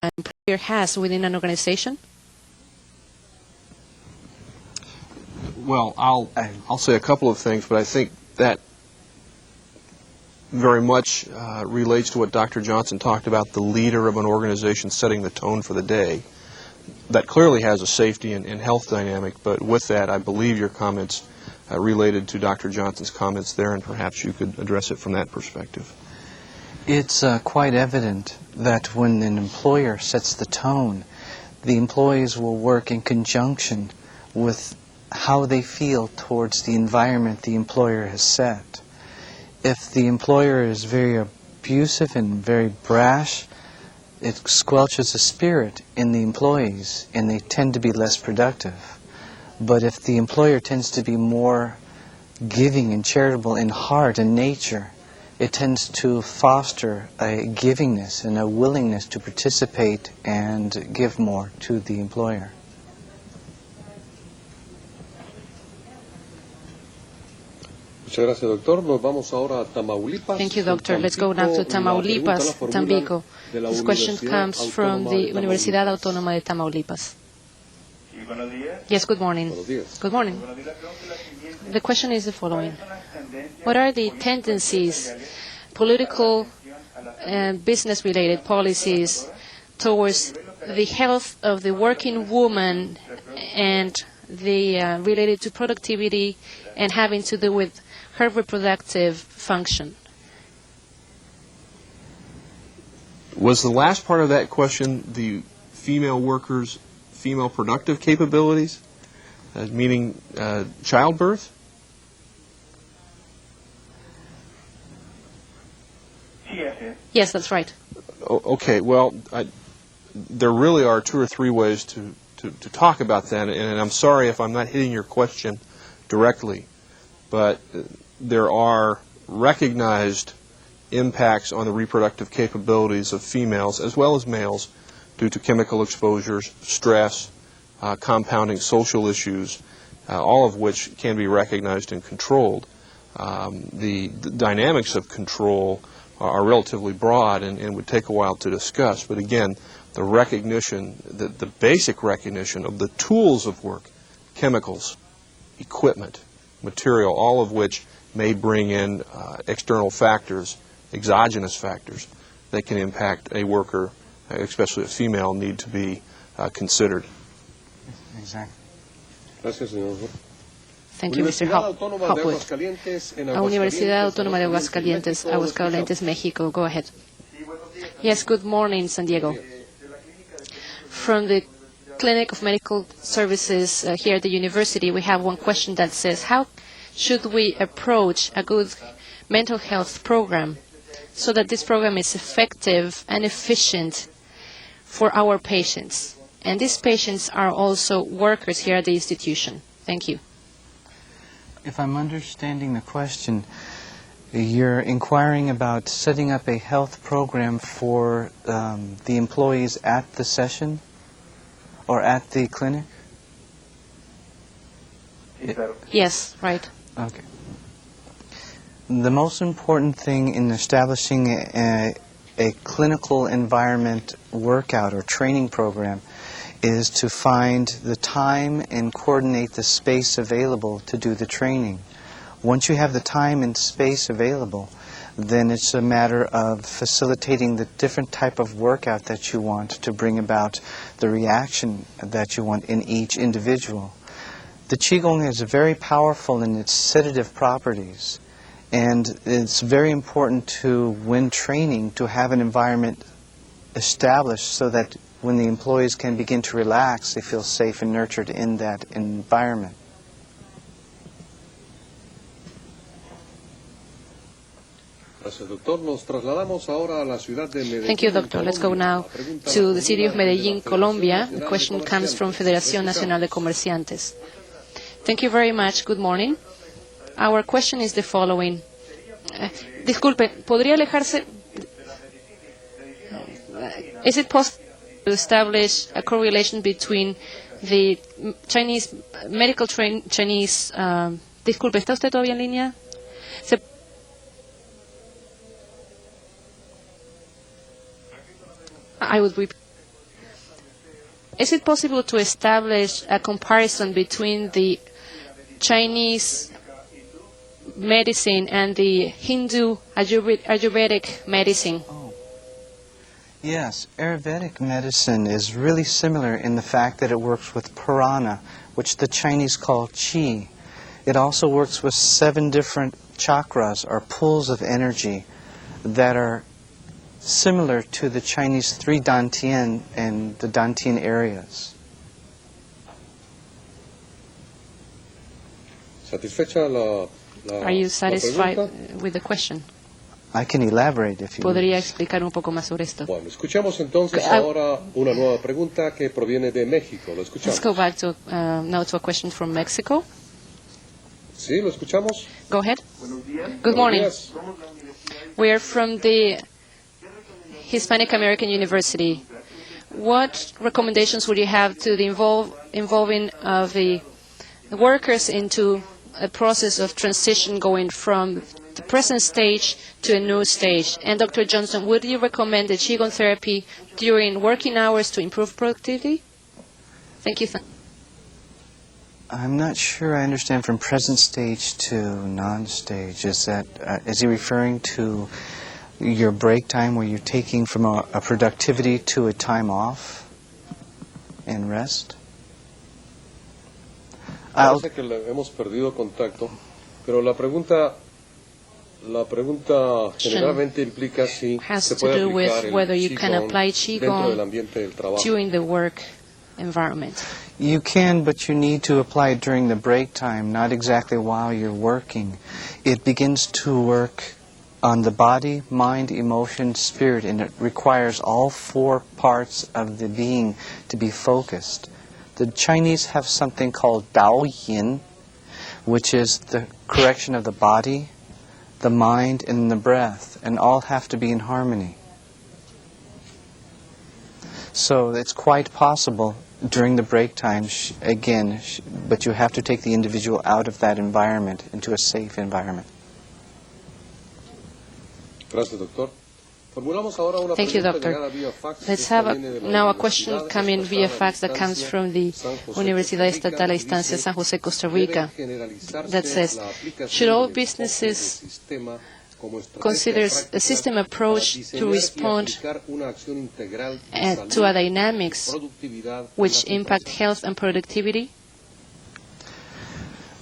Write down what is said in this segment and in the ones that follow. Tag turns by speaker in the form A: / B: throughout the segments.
A: an employer has within an organization?
B: Well, I'll say a couple of things, but I think that very much relates to what Dr. Johnson talked about, the leader of an organization setting the tone for the day. That clearly has a safety and health dynamic, but with that, I believe your comments related to Dr. Johnson's comments there, and perhaps you could address it from that perspective.
C: It's quite evident that when an employer sets the tone, the employees will work in conjunction with how they feel towards the environment the employer has set. If the employer is very abusive and very brash, it squelches the spirit in the employees and they tend to be less productive. But if the employer tends to be more giving and charitable in heart and nature, it tends to foster a givingness and a willingness to participate and give more to the employer.
A: Thank you, Doctor. Let's go now to Tamaulipas, Tampico. This question comes from the Universidad Autónoma de Tamaulipas. Yes, good morning. Good morning. The question is the following. What are the tendencies, political and business-related policies towards the health of the working woman and the related to productivity and having to do with her reproductive function?
B: Was the last part of that question the female workers' female productive capabilities, meaning childbirth?
A: Yes, that's right.
B: Okay, well, there really are two or three ways to talk about that, and I'm sorry if I'm not hitting your question directly, but there are recognized impacts on the reproductive capabilities of females as well as males due to chemical exposures, stress, compounding social issues, all of which can be recognized and controlled. The dynamics of control are relatively broad and would take a while to discuss, but again, the recognition, the basic recognition of the tools of work, chemicals, equipment, material, all of which may bring in external factors, exogenous factors that can impact a worker, especially a female, need to be considered.
C: Exactly.
A: Thank you, Mr. Hopwood. Universidad Autónoma de Aguascalientes, Mexico. Go ahead. Yes, good morning, San Diego. From the Clinic of Medical Services here at the university, we have one question that says, how should we approach a good mental health program so that this program is effective and efficient for our patients? And these patients are also workers here at the institution. Thank you.
C: If I'm understanding the question, you're inquiring about setting up a health program for the employees at the session or at the clinic?
A: Yes, right.
C: Okay. The most important thing in establishing a clinical environment workout or training program is to find the time and coordinate the space available to do the training. Once you have the time and space available, then it's a matter of facilitating the different type of workout that you want to bring about the reaction that you want in each individual. The Qigong is very powerful in its sedative properties, and it's very important to, when training, to have an environment established so that when the employees can begin to relax, they feel safe and nurtured in that environment.
A: Thank you, Doctor. Let's go now to the city of Medellín, Colombia. The question comes from Federación Nacional de Comerciantes. Thank you very much. Good morning. Our question is the following. Disculpe, ¿podría alejarse? Is it possible to establish a correlation between the Chinese medical Chinese? Disculpe, ¿está usted todavía en línea? I would repeat. Is it possible to establish a comparison between the Chinese medicine and the Hindu Ayurvedic medicine?
C: Yes, Ayurvedic medicine is really similar in the fact that it works with prana, which the Chinese call qi. It also works with 7 different chakras, or pools of energy, that are similar to the Chinese 3 dantian and the dantian areas.
A: Are you satisfied with the question?
C: I can elaborate if you
A: ¿Podría
C: wish.
A: explicar un poco más sobre esto?
D: Bueno, escuchamos entonces ahora una nueva pregunta que proviene de México. Lo escuchamos.
A: Let's go back to now to a question from Mexico.
D: Sí, lo escuchamos.
A: Go ahead. Good morning.
D: Buenos días.
A: We are from the Hispanic American University. What recommendations would you have to the involving of the workers into a process of transition going from the present stage to a new stage? And Dr. Johnson, would you recommend the Qigong therapy during working hours to improve productivity? Thank you.
C: I'm not sure I understand from present stage to non-stage. Is he referring to your break time where you're taking from a productivity to a time off and rest?
D: Parece que hemos perdido contacto, pero la pregunta generalmente implica si se puede aplicar el Qigong dentro del ambiente del trabajo.
A: During the work environment.
C: You can, but you need to apply it during the break time, not exactly while you're working. It begins to work on the body, mind, emotion, spirit, and it requires all 4 parts of the being to be focused. The Chinese have something called Dao Yin, which is the correction of the body, the mind, and the breath, and all have to be in harmony. So it's quite possible during the break time, but you have to take the individual out of that environment into a safe environment.
D: Gracias, doctor.
A: Thank you, Doctor. Let's have now a question coming via fax that comes from the Universidad Estatal a Distancia San Jose, Costa Rica, that says, should all businesses consider a system approach to respond to a dynamics which impact health and productivity?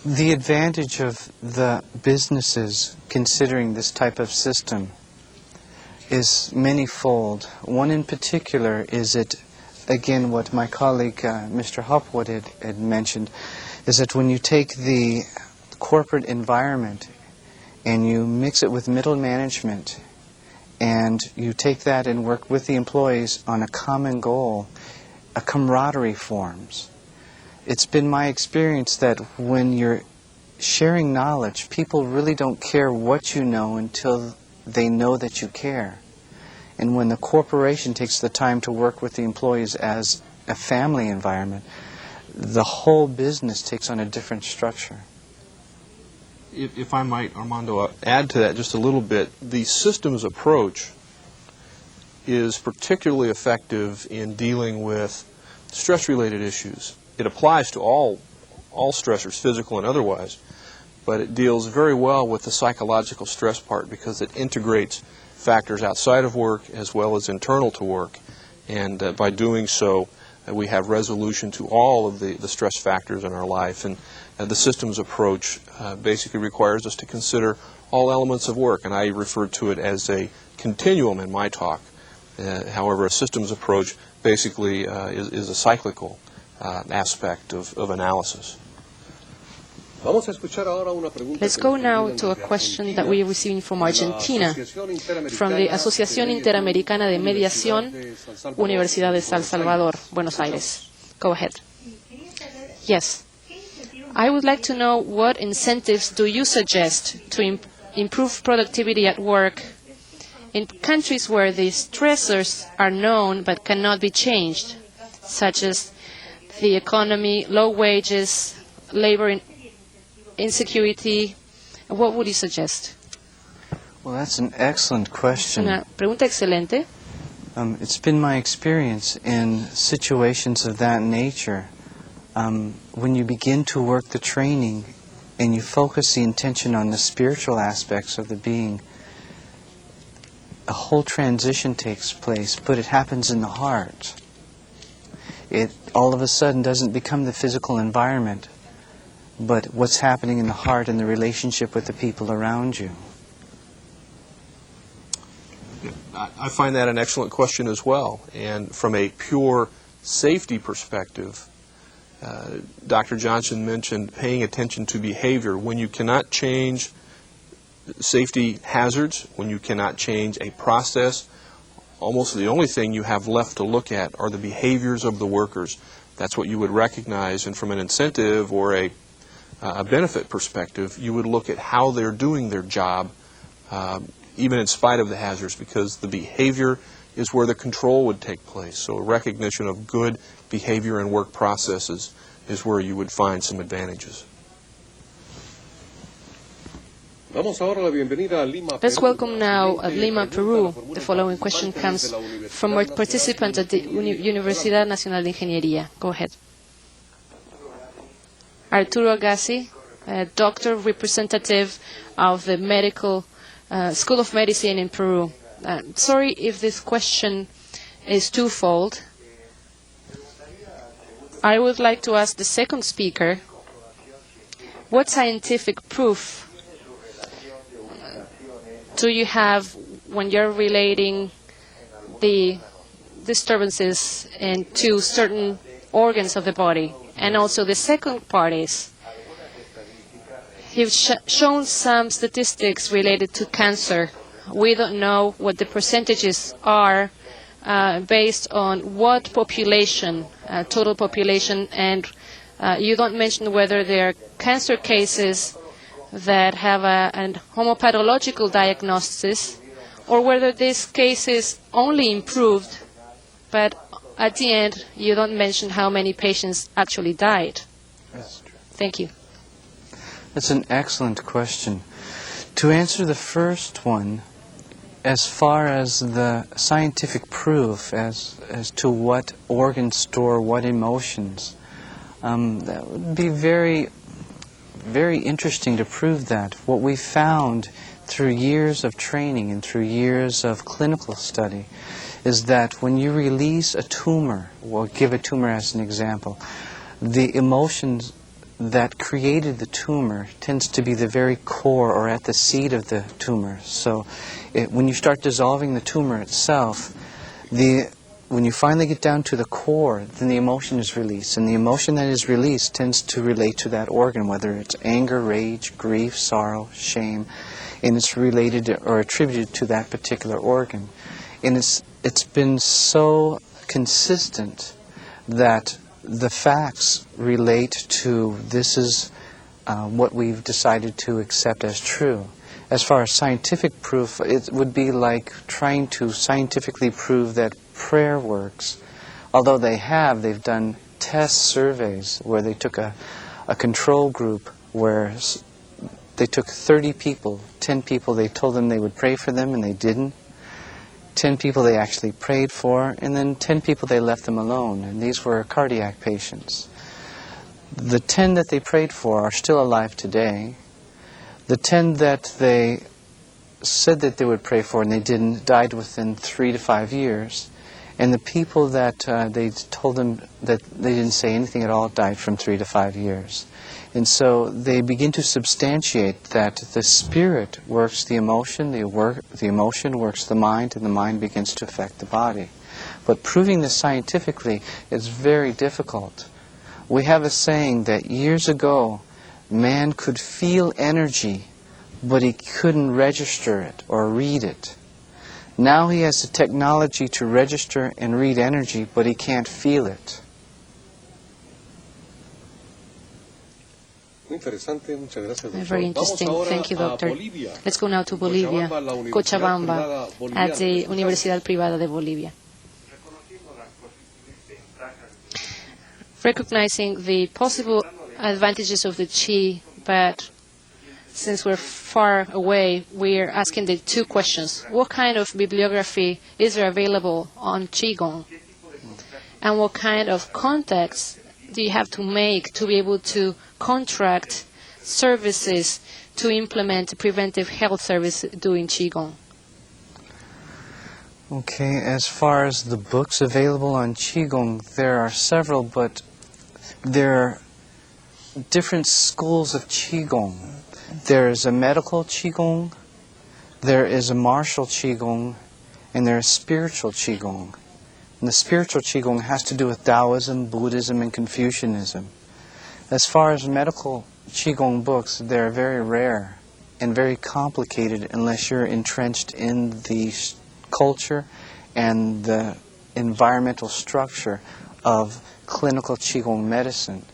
C: The advantage of the businesses considering this type of system is manyfold. One in particular is again, what my colleague Mr. Hopwood had mentioned, is that when you take the corporate environment and you mix it with middle management and you take that and work with the employees on a common goal, a camaraderie forms. It's been my experience that when you're sharing knowledge, people really don't care what you know until they know that you care. And when the corporation takes the time to work with the employees as a family environment, the whole business takes on a different structure.
B: If I might, Armando, add to that just a little bit, the systems approach is particularly effective in dealing with stress-related issues. It applies to all stressors, physical and otherwise, but it deals very well with the psychological stress part because it integrates factors outside of work as well as internal to work. And by doing so, we have resolution to all of the stress factors in our life. And the systems approach basically requires us to consider all elements of work, and I refer to it as a continuum in my talk. However, a systems approach basically is a cyclical aspect of analysis.
A: Let's go now to a question that we are receiving from Argentina, from the Asociación Interamericana de Mediación, Universidad de San Salvador, Buenos Aires. Go ahead. Yes. I would like to know what incentives do you suggest to improve productivity at work in countries where the stressors are known but cannot be changed, such as the economy, low wages, labor insecurity. What would you suggest?
C: Well, that's an excellent question.
A: Una pregunta excelente.
C: It's been my experience in situations of that nature, when you begin to work the training and you focus the intention on the spiritual aspects of the being, a whole transition takes place, but it happens in the heart. It all of a sudden doesn't become the physical environment, but what's happening in the heart and the relationship with the people around you.
B: I find that an excellent question as well. And from a pure safety perspective, Dr. Johnson mentioned paying attention to behavior. When you cannot change safety hazards, when you cannot change a process, almost the only thing you have left to look at are the behaviors of the workers. That's what you would recognize, and from an incentive or a benefit perspective, you would look at how they're doing their job, even in spite of the hazards, because the behavior is where the control would take place. So a recognition of good behavior and work processes is where you would find some advantages.
A: Let's welcome now at Lima, Peru. The following question comes from a participant at the Universidad Nacional de Ingeniería. Go ahead. Arturo Agassi, a doctor representative of the School of Medicine in Peru. Sorry if this question is twofold. I would like to ask the second speaker, what scientific proof do you have when you're relating the disturbances into certain organs of the body? And also the second part is, you've shown some statistics related to cancer. We don't know what the percentages are based on what population, total population, and you don't mention whether there are cancer cases that have a homopathological diagnosis, or whether these cases only improved, but at the end you don't mention how many patients actually died.
C: That's true.
A: Thank you.
C: That's an excellent question. To answer the first one, as far as the scientific proof as to what organs store what emotions, that would be very, very interesting to prove that. What we found through years of training and through years of clinical study is that when you release a tumor, we'll give a tumor as an example, the emotions that created the tumor tends to be the very core or at the seat of the tumor. So when you start dissolving the tumor itself, when you finally get down to the core, then the emotion is released. And the emotion that is released tends to relate to that organ, whether it's anger, rage, grief, sorrow, shame, and it's related or attributed to that particular organ. And it's been so consistent that the facts relate to this is what we've decided to accept as true. As far as scientific proof, it would be like trying to scientifically prove that prayer works. Although they've done test surveys where they took a control group where they took 30 people, 10 people they told them they would pray for them and they didn't. 10 people they actually prayed for, and then 10 people they left them alone, and these were cardiac patients. The 10 that they prayed for are still alive today. The 10 that they said that they would pray for and they didn't died within 3 to 5 years, and the people that they told them that they didn't say anything at all died from 3 to 5 years. And so they begin to substantiate that the spirit works the emotion, the emotion works the mind, and the mind begins to affect the body. But proving this scientifically is very difficult. We have a saying that years ago, man could feel energy, but he couldn't register it or read it. Now he has the technology to register and read energy, but he can't feel it.
A: Very interesting. Thank you, Doctor. Let's go now to Bolivia, Cochabamba, at the Universidad Privada de Bolivia. Recognizing the possible advantages of the Qi, but since we're far away, we're asking the two questions. What kind of bibliography is there available on Qigong? And what kind of contacts do you have to make to be able to contract services to implement preventive health service doing Qigong?
C: Okay, as far as the books available on Qigong, there are several, but there are different schools of Qigong. There is a medical Qigong, there is a martial Qigong, and there is spiritual Qigong. And the spiritual Qigong has to do with Taoism, Buddhism, and Confucianism. As far as medical Qigong books, they're very rare and very complicated unless you're entrenched in the culture and the environmental structure of clinical Qigong medicine.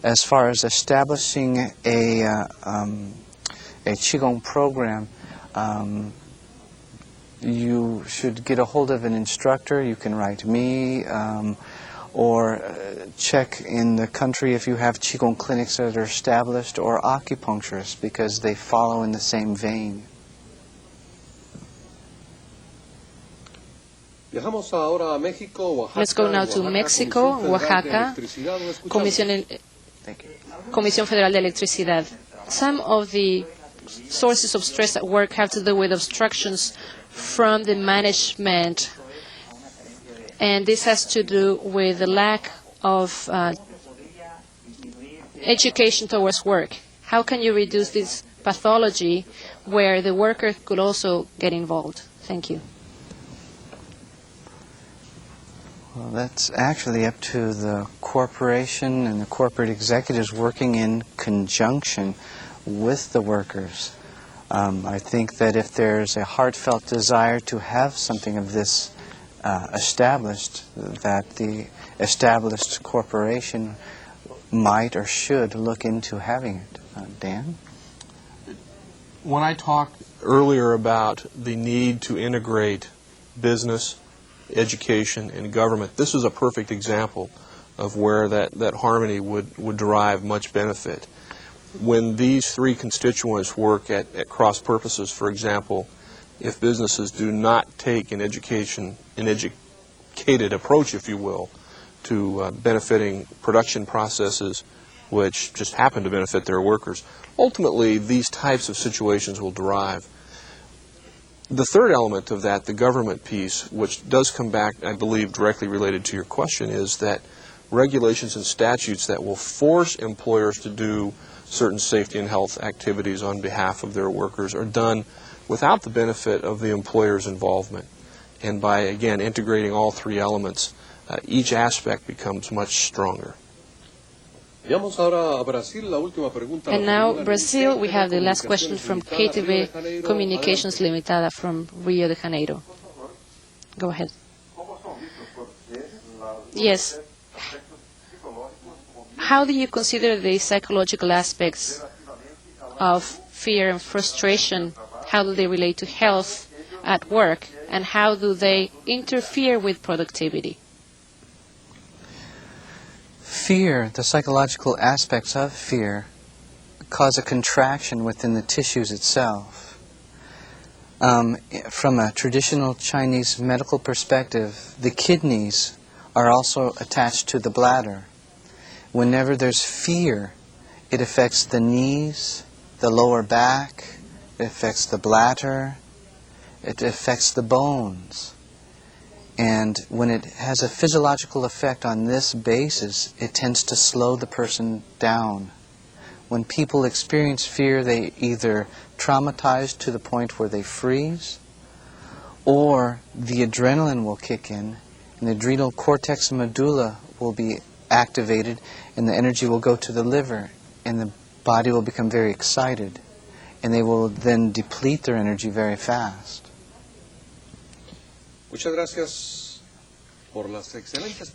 C: As far as establishing a Qigong program, you should get a hold of an instructor. You can write me, or check in the country if you have Qigong clinics that are established, or acupuncturists, because they follow in the same vein.
A: Let's go now to Mexico, Oaxaca, Comisión Federal de Electricidad. Some of the sources of stress at work have to do with obstructions from the management, and this has to do with the lack of education towards work. How can you reduce this pathology where the worker could also get involved? Thank you.
C: Well, that's actually up to the corporation and the corporate executives working in conjunction with the workers. I think that if there's a heartfelt desire to have something of this established, that the established corporation might or should look into having it. Dan?
B: When I talked earlier about the need to integrate business, education, and government, this is a perfect example of where that harmony would derive much benefit. When these three constituents work at cross purposes, for example, if businesses do not take an educated approach, if you will, to benefiting production processes which just happen to benefit their workers, ultimately these types of situations will derive. The third element of that, the government piece, which does come back, I believe, directly related to your question, is that regulations and statutes that will force employers to do certain safety and health activities on behalf of their workers are done without the benefit of the employer's involvement. And by, again, integrating all three elements, each aspect becomes much stronger.
A: And now, Brazil, we have the last question from KTV Communications Limitada from Rio de Janeiro. Go ahead. Yes. How do you consider the psychological aspects of fear and frustration? How do they relate to health at work? And how do they interfere with productivity?
C: Fear, the psychological aspects of fear, cause a contraction within the tissues itself. From a traditional Chinese medical perspective, the kidneys are also attached to the bladder. Whenever there's fear, it affects the knees, the lower back, it affects the bladder, it affects the bones. And when it has a physiological effect on this basis, it tends to slow the person down. When people experience fear, they either traumatize to the point where they freeze, or the adrenaline will kick in, and the adrenal cortex and medulla will be activated, and the energy will go to the liver, and the body will become very excited, and they will then deplete their energy very fast.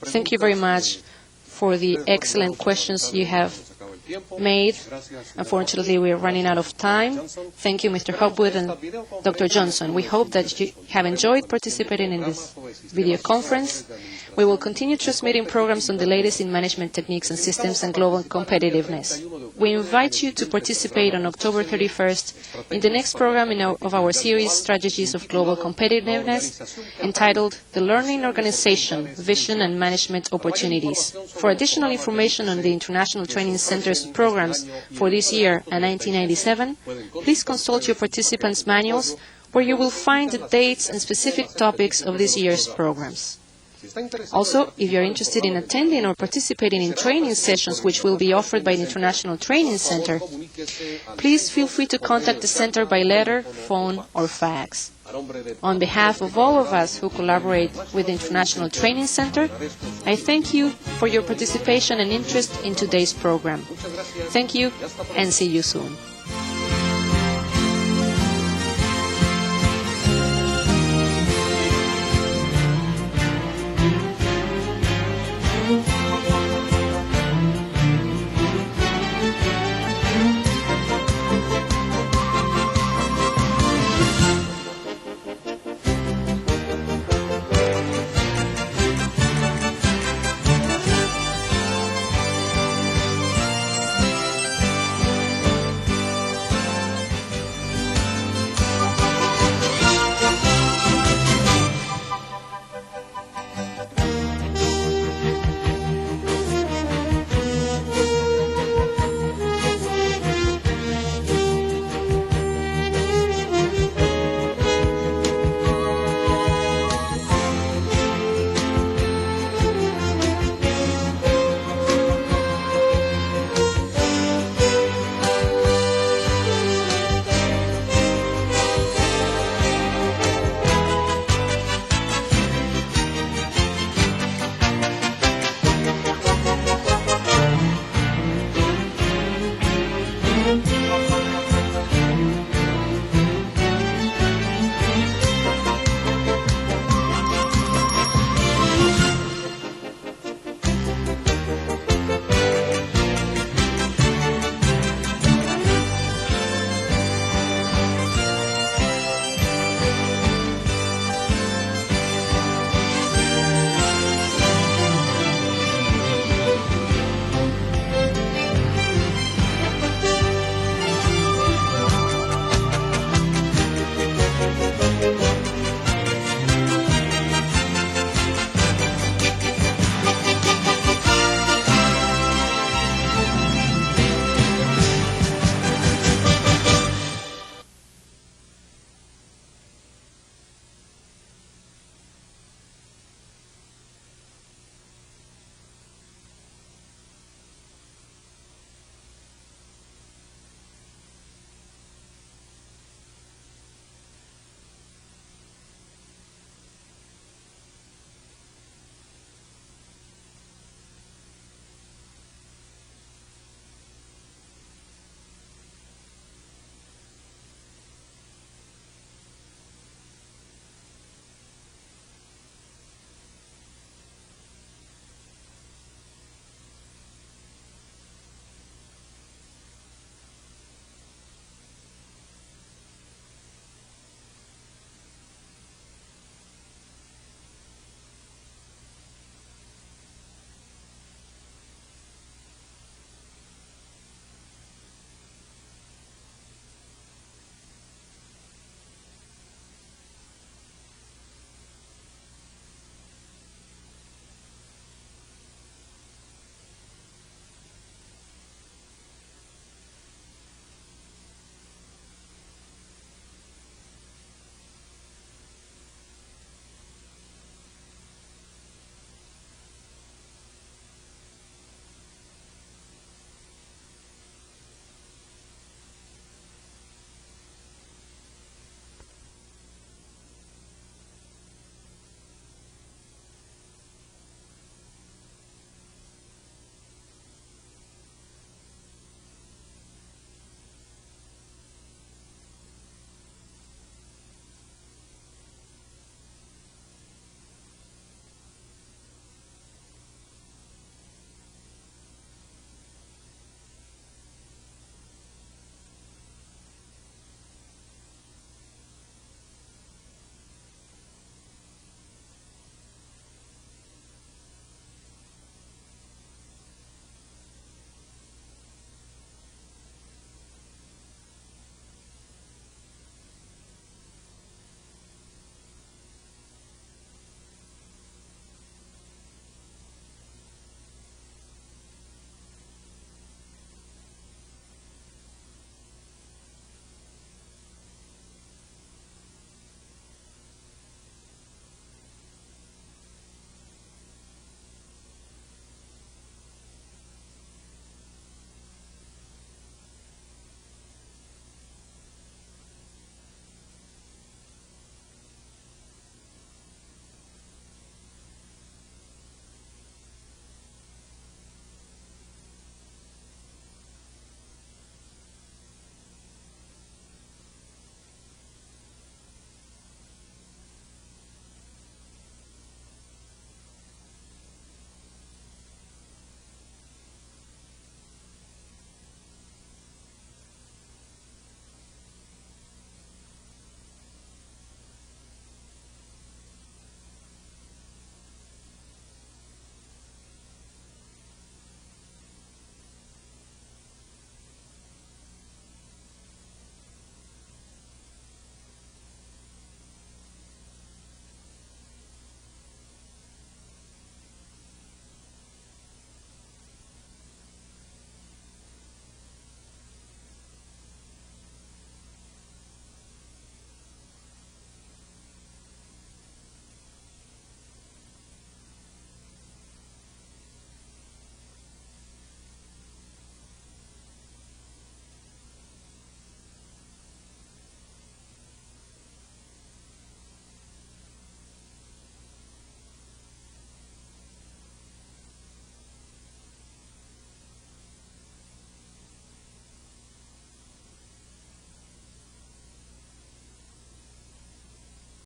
A: Thank you very much for the excellent questions you have made. Unfortunately, we are running out of time. Thank you, Mr. Hopwood and Dr. Johnson. We hope that you have enjoyed participating in this video conference. We will continue transmitting programs on the latest in management techniques and systems and global competitiveness. we invite you to participate on October 31st in the next program of our series Strategies of Global Competitiveness, entitled The Learning Organization, Vision and Management Opportunities. For additional information on the International Training Center's programs for this year and 1997, please consult your participants' manuals, where you will find the dates and specific topics of this year's programs. Also, if you are interested in attending or participating in training sessions which will be offered by the International Training Center, please feel free to contact the Center by letter, phone, or fax. On behalf of all of us who collaborate with the International Training Center, I thank you for your participation and interest in today's program. Thank you, and see you soon.